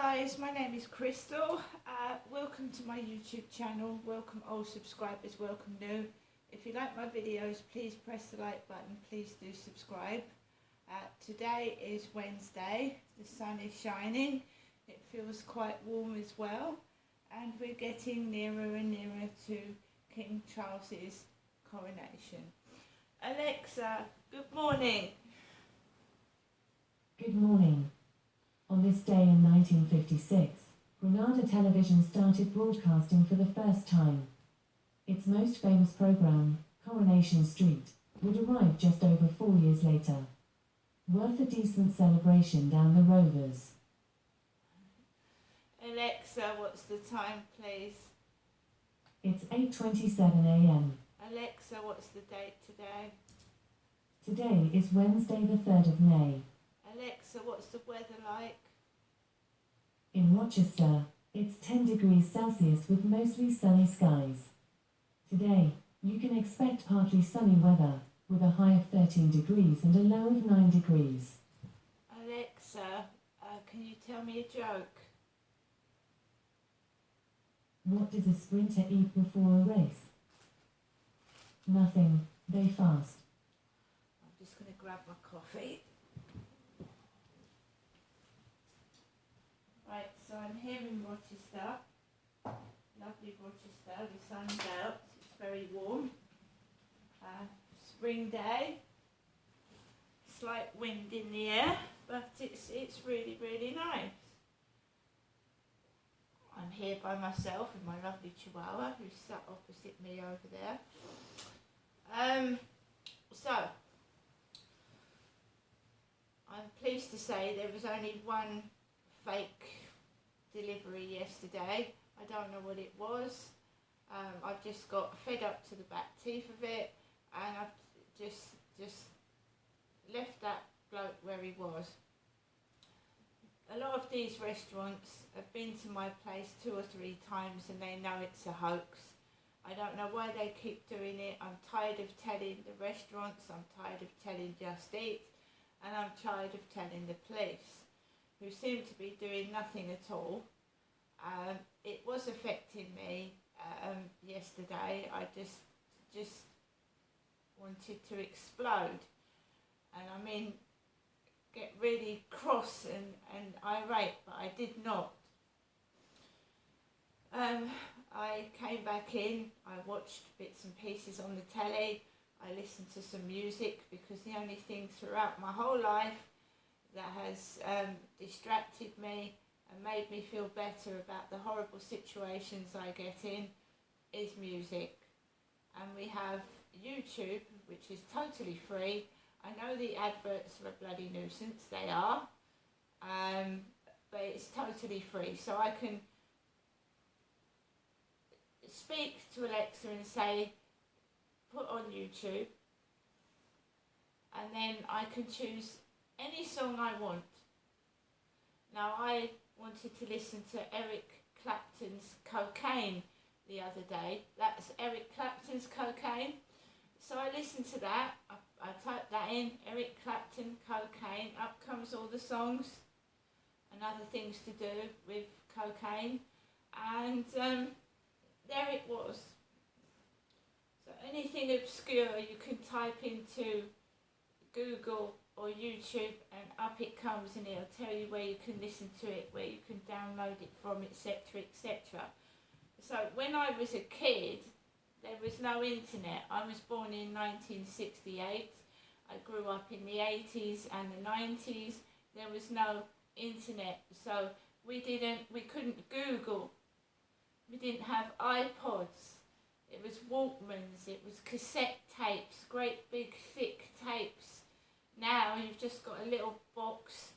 guys, my name is Crystal. Welcome to my YouTube channel. Welcome old subscribers, welcome new. If you like my videos, please press the like button, please do subscribe. Today is Wednesday, the sun is shining, it feels quite warm as well, and we're getting nearer and nearer to King Charles's coronation. Alexa, good morning. Good morning. On this day in 1956, Granada Television started broadcasting for the first time. Its most famous program, Coronation Street, would arrive just over 4 years later. Worth a decent celebration down the Rovers. Alexa, what's the time, please? It's 8:27 a.m. Alexa, what's the date today? Today is Wednesday the 3rd of May. Alexa, what's the weather like? In Rochester, it's 10 degrees Celsius with mostly sunny skies. Today, you can expect partly sunny weather, with a high of 13 degrees and a low of 9 degrees. Alexa, can you tell me a joke? What does a sprinter eat before a race? Nothing, they fast. I'm just going to grab my coffee. Right, so I'm here in Rochester, lovely Rochester, the sun's out, it's very warm, spring day, slight wind in the air, but it's really, really nice. I'm here by myself with my lovely Chihuahua who's sat opposite me over there. So, I'm pleased to say there was only one fake delivery yesterday. I don't know what it was. I've just got fed up to the back teeth of it, and I've just left that bloke where he was. A lot of these restaurants have been to my place 2 or 3 times and they know it's a hoax. I don't know why they keep doing it. I'm tired of telling the restaurants, I'm tired of telling Just Eat, and I'm tired of telling the police, who seem to be doing nothing at all. It was affecting me yesterday. I just wanted to explode, and I mean get really cross and irate, but I did not. I came back in, I watched bits and pieces on the telly, I listened to some music, because the only thing throughout my whole life that has distracted me and made me feel better about the horrible situations I get in is music. And we have YouTube, which is totally free. I know the adverts are a bloody nuisance, they are, but it's totally free. So I can speak to Alexa and say, put on YouTube, and then I can choose any song I want. Now, I wanted to listen to Eric Clapton's Cocaine the other day. That's Eric Clapton's Cocaine. So I listened to that, I typed that in, Eric Clapton Cocaine, up comes all the songs and other things to do with cocaine, and there it was. So anything obscure you can type into Google or YouTube and up it comes, and it'll tell you where you can listen to it, where you can download it from, etc, etc. So when I was a kid, there was no internet. I was born in 1968. I grew up in the 80s and the 90s. There was no internet, so we couldn't Google. We didn't have iPods. It was Walkmans, it was cassette tapes, great big thick tapes. Now you've just got a little box,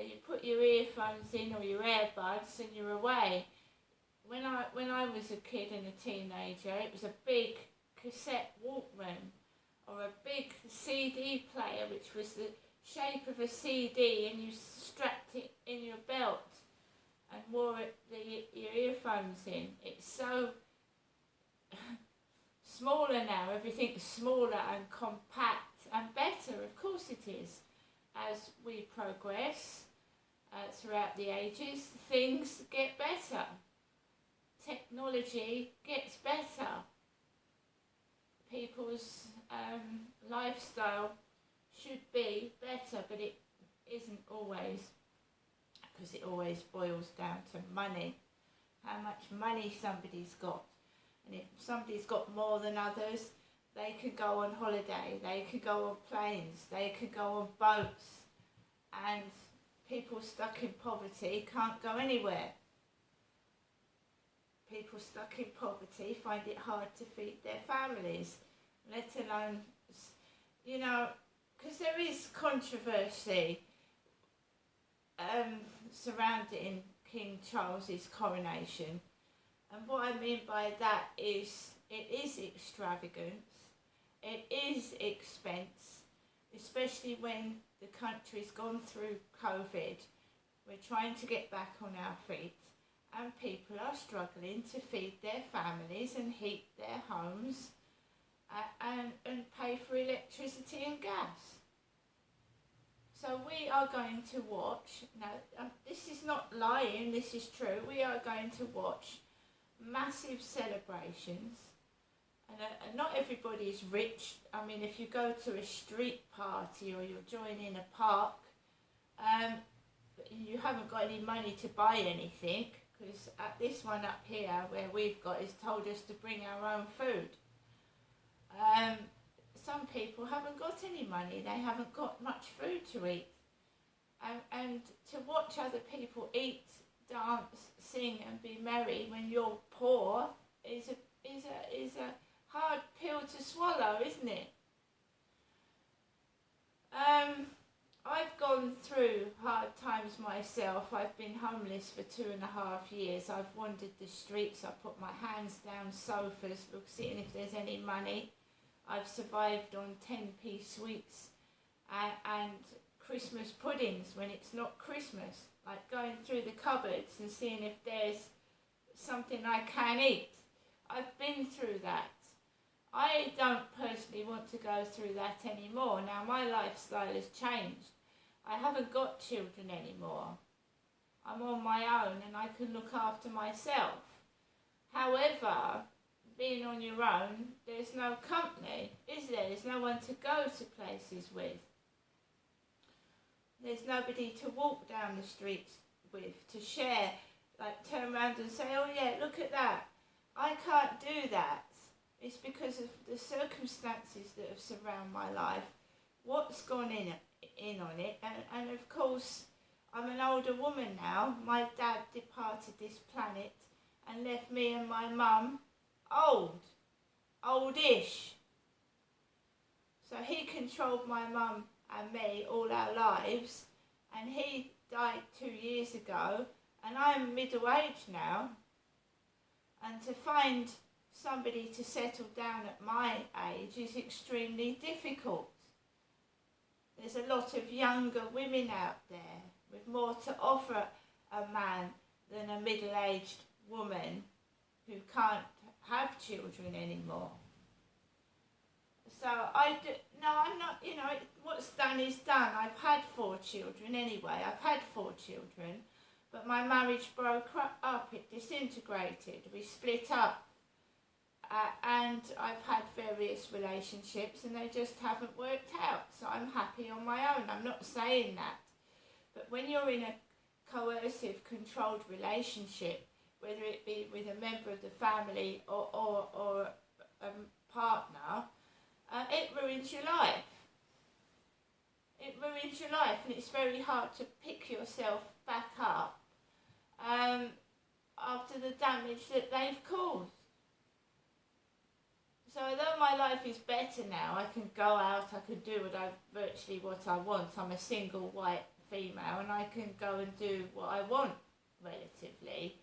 you put your earphones in or your earbuds and you're away. When I was a kid and a teenager, it was a big cassette Walkman or a big CD player, which was the shape of a CD, and you strapped it in your belt and wore your earphones in. It's so smaller now, everything's smaller and compact and better, of course it is, as we progress. throughout the ages, things get better. Technology gets better. People's lifestyle should be better, but it isn't always, because it always boils down to money. How much money somebody's got. And if somebody's got more than others, they can go on holiday, they can go on planes, they can go on boats, and people stuck in poverty can't go anywhere. People stuck in poverty find it hard to feed their families, let alone, you know, because there is controversy surrounding King Charles's coronation. And what I mean by that is it is extravagance, it is expense, especially when the country's gone through COVID. We're trying to get back on our feet and people are struggling to feed their families and heat their homes and pay for electricity and gas. So we are going to watch, now this is not lying, this is true, we are going to watch massive celebrations, and not everybody is rich. I mean, if you go to a street party or you're joining a park, you haven't got any money to buy anything, because at this one up here where we've got is told us to bring our own food. Some people haven't got any money, they haven't got much food to eat, and to watch other people eat, dance, sing and be merry when you're poor is a hard pill to swallow, isn't it? I've gone through hard times myself. I've been homeless for 2.5 years. I've wandered the streets, I've put my hands down sofas, seeing if there's any money. I've survived on 10p sweets and Christmas puddings when it's not Christmas, like going through the cupboards and seeing if there's something I can eat. I've been through that. I don't personally want to go through that anymore. Now my lifestyle has changed. I haven't got children anymore. I'm on my own and I can look after myself. However, being on your own, there's no company, is there? There's no one to go to places with. There's nobody to walk down the streets with, to share, like turn around and say, oh yeah, look at that. I can't do that. It's because of the circumstances that have surrounded my life, what's gone in on it, and of course, I'm an older woman now. My dad departed this planet and left me and my mum oldish. So he controlled my mum and me all our lives, and he died 2 years ago, and I'm middle-aged now, and to find somebody to settle down at my age is extremely difficult. There's a lot of younger women out there with more to offer a man than a middle-aged woman who can't have children anymore. So I'm not, what's done is done. I've had 4 children anyway, I've had 4 children, but my marriage broke up, it disintegrated, we split up, and I've had various relationships and they just haven't worked out, so I'm happy on my own. I'm not saying that, but when you're in a coercive, controlled relationship, whether it be with a member of the family or a partner, it ruins your life. It ruins your life, and it's very hard to pick yourself back up after the damage that they've caused. So although my life is better now, I can go out, I can do virtually what I want. I'm a single white female and I can go and do what I want relatively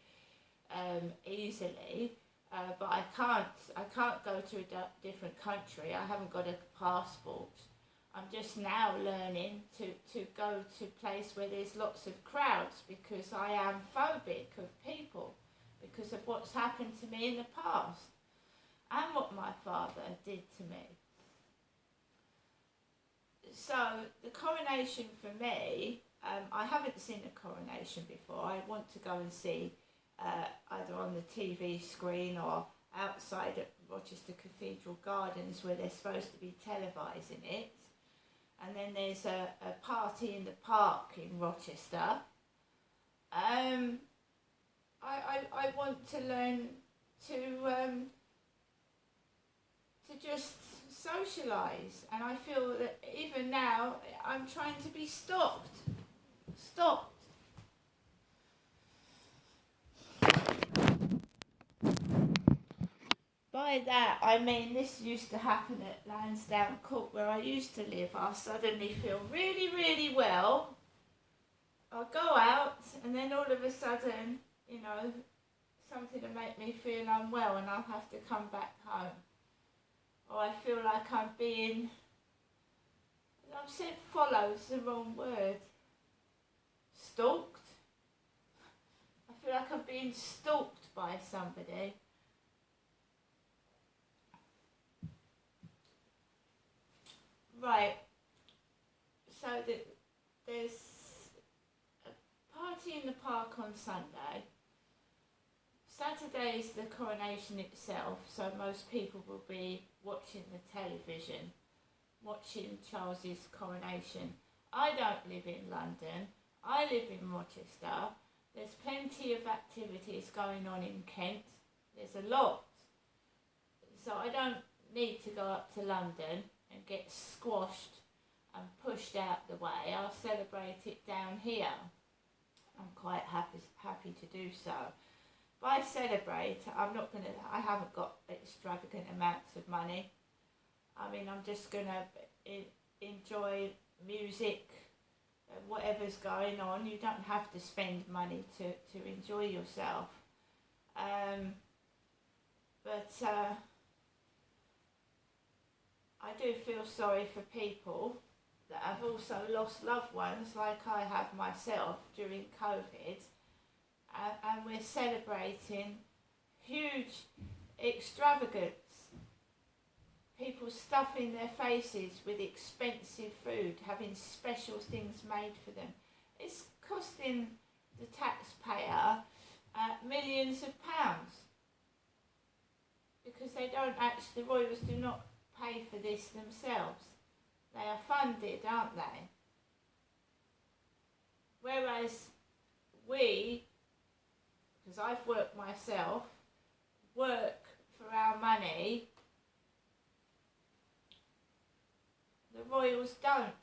easily. But I can't go to a different country. I haven't got a passport. I'm just now learning to go to a place where there's lots of crowds, because I am phobic of people because of what's happened to me in the past and what my father did to me. So the coronation for me I haven't seen a coronation before. I want to go and see either on the TV screen or outside at Rochester Cathedral Gardens where they're supposed to be televising it. And then there's a party in the park in Rochester. I want to learn to just socialise, and I feel that even now I'm trying to be stopped. By that I mean this used to happen at Lansdowne Court where I used to live. I suddenly feel really, really well. I'll go out and then all of a sudden, something to make me feel unwell and I'll have to come back home. Or I feel like I've said follow's the wrong word. Stalked? I feel like I'm being stalked by somebody. Right, so there's a party in the park on Sunday. Saturday is the coronation itself, so most people will be watching the television, watching Charles's coronation. I don't live in London, I live in Rochester. There's plenty of activities going on in Kent, there's a lot. So I don't need to go up to London and get squashed and pushed out the way. I'll celebrate it down here. I'm quite happy to do so. By celebrate, I haven't got extravagant amounts of money. I mean, I'm just going to enjoy music, whatever's going on. You don't have to spend money to enjoy yourself. But I do feel sorry for people that have also lost loved ones like I have myself during COVID. And we're celebrating huge extravagance. People stuffing their faces with expensive food, having special things made for them. It's costing the taxpayer millions of pounds. Because the royals do not pay for this themselves. They are funded, aren't they? Whereas we, because I've worked myself, work for our money, the royals don't.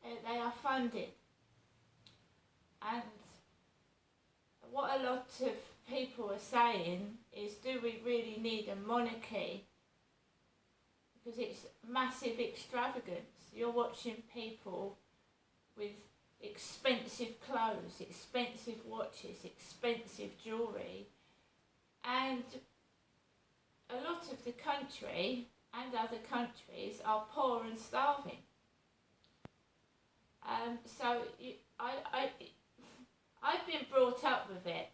They are funded. And what a lot of people are saying is, do we really need a monarchy? Because it's massive extravagance. You're watching people with expensive clothes, expensive watches, expensive jewellery, and a lot of the country and other countries are poor and starving. I've been brought up with it.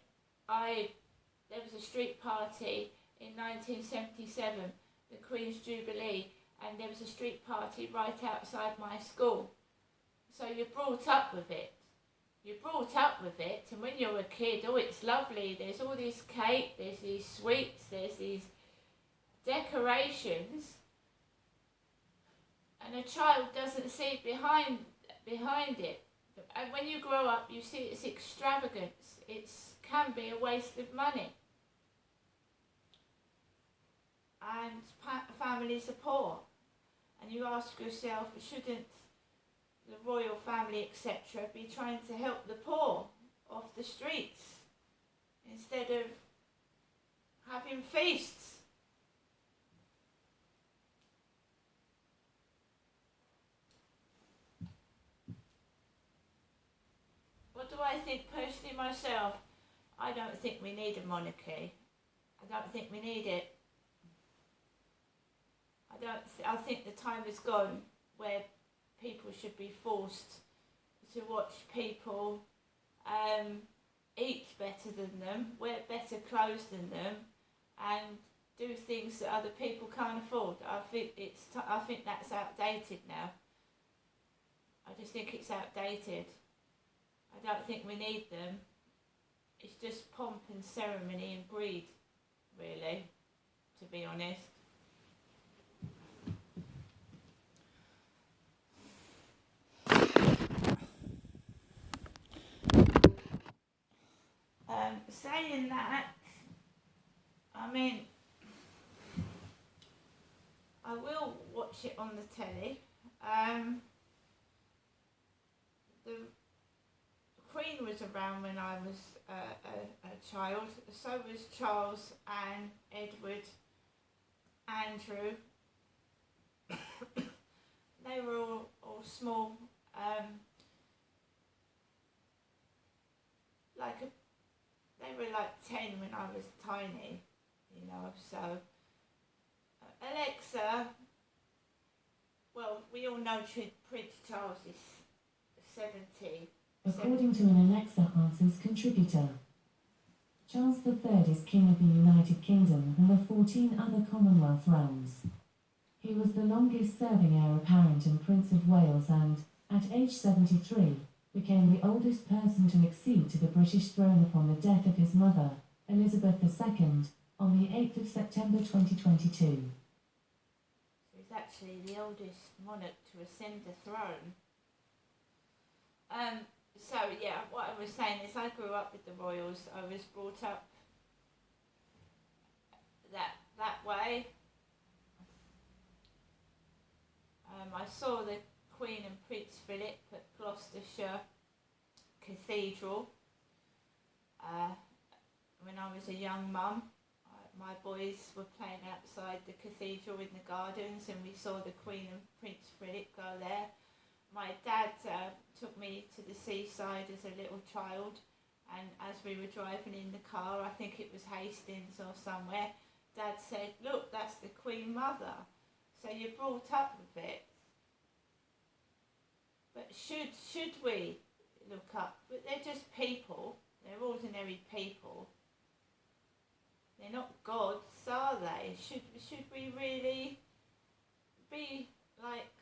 There was a street party in 1977, the Queen's Jubilee, and there was a street party right outside my school. So you're brought up with it. And when you're a kid, it's lovely. There's all this cake, there's these sweets, there's these decorations, and a child doesn't see behind it. And when you grow up, you see it's extravagance. It can be a waste of money. And families are poor. And you ask yourself, shouldn't the royal family, etc., be trying to help the poor off the streets instead of having feasts? What do I think personally myself? I don't think we need a monarchy. I don't think we need it. I think the time is gone where people should be forced to watch people eat better than them, wear better clothes than them, and do things that other people can't afford. I think that's outdated now. I just think it's outdated. I don't think we need them. It's just pomp and ceremony and greed, really, to be honest. Saying that, I mean, I will watch it on the telly. The Queen was around when I was a child. So was Charles, Anne, Edward, Andrew. They were all small. They were like 10 when I was tiny, you know, so Alexa, well, we all know Prince Charles is 70. According to an Alexa Answers contributor, Charles III is King of the United Kingdom and the 14 other Commonwealth realms. He was the longest-serving heir apparent and Prince of Wales and, at age 73, became the oldest person to accede to the British throne upon the death of his mother, Elizabeth II, on the 8th of September 2022. So he's actually the oldest monarch to ascend the throne. So yeah, what I was saying is I grew up with the royals. I was brought up that way. I saw the Queen and Prince Philip at Gloucestershire Cathedral when I was a young mum. My boys were playing outside the cathedral in the gardens and we saw the Queen and Prince Philip go there. My dad took me to the seaside as a little child, and as we were driving in the car, I think it was Hastings or somewhere, Dad said, "Look, that's the Queen Mother." So you're brought up with it. But should we look up? But they're just people. They're ordinary people. They're not gods, are they? Should we really be like,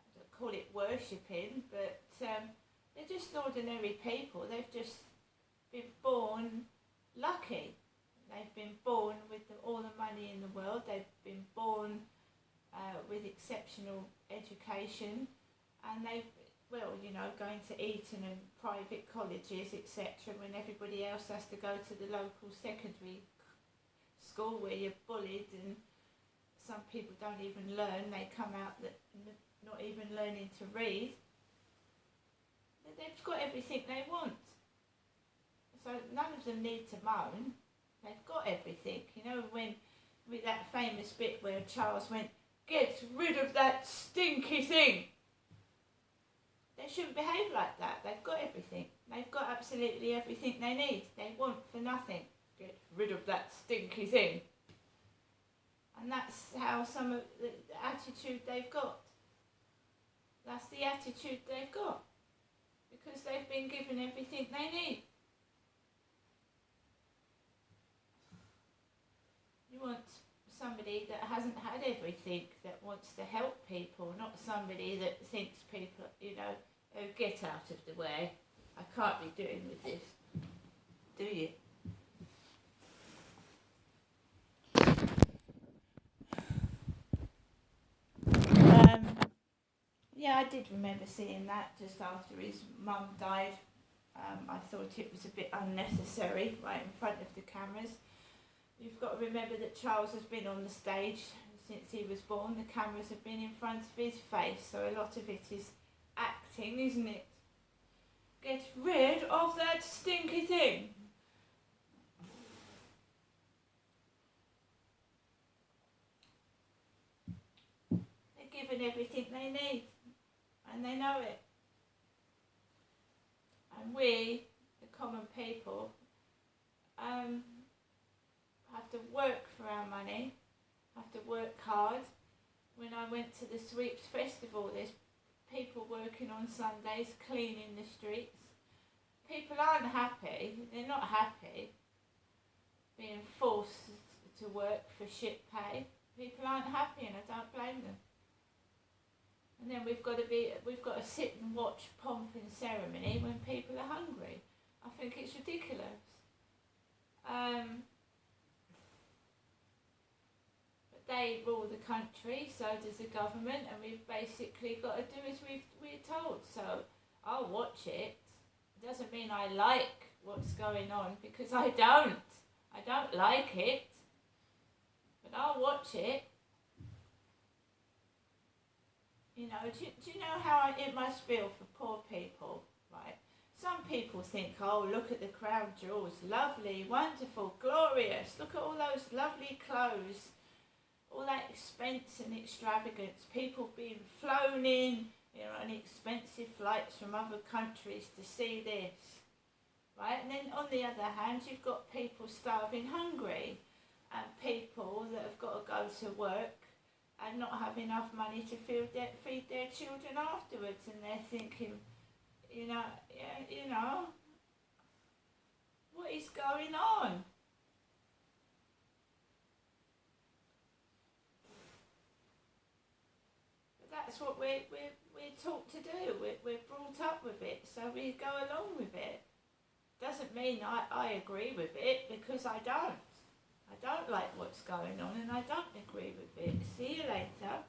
I don't call it worshipping, but they're just ordinary people. They've just been born lucky. They've been born with all the money in the world. They've been born with exceptional education, and they've, well, you know, going to Eton and private colleges, etc., when everybody else has to go to the local secondary school where you're bullied and some people don't even learn. They come out not even learning to read. They've got everything they want. So none of them need to moan. They've got everything. You know, when with that famous bit where Charles went, "Get rid of that stinky thing." They shouldn't behave like that. They've got everything. They've got absolutely everything they need. They want for nothing. Get rid of that stinky thing. And that's how some of the attitude they've got. That's the attitude they've got. Because they've been given everything they need. You want somebody that hasn't had everything, that wants to help people, not somebody that thinks people, you know, oh, get out of the way. I can't be doing with this. Do you? Yeah, I did remember seeing that just after his mum died. I thought it was a bit unnecessary, right in front of the cameras. You've got to remember that Charles has been on the stage since he was born. The cameras have been in front of his face, so a lot of it is acting, isn't it? Get rid of that stinky thing. They're given everything they need, and they know it. And we, the common people, have to work for our money, have to work hard. When I went to the Sweeps Festival, there's people working on Sundays, cleaning the streets. People aren't happy, they're not happy being forced to work for shit pay. People aren't happy and I don't blame them. And then we've got to sit and watch pomp and ceremony when people are hungry. I think it's ridiculous. But they rule the country, so does the government, and we've basically got to do as we're told. So I'll watch it. It doesn't mean I like what's going on, because I don't. I don't like it. But I'll watch it. You know, do you know how it must feel for poor people, right? Some people think, oh, look at the crown jewels, lovely, wonderful, glorious. Look at all those lovely clothes, all that expense and extravagance. People being flown in, you know, on expensive flights from other countries to see this, right? And then on the other hand, you've got people starving hungry, and people that have got to go to work and not have enough money to feed their children afterwards, and they're thinking, you know, what is going on? But that's what we're taught to do. We're brought up with it, so we go along with it. Doesn't mean I agree with it, because I don't. I don't like what's going on, and I don't agree with it. See you later.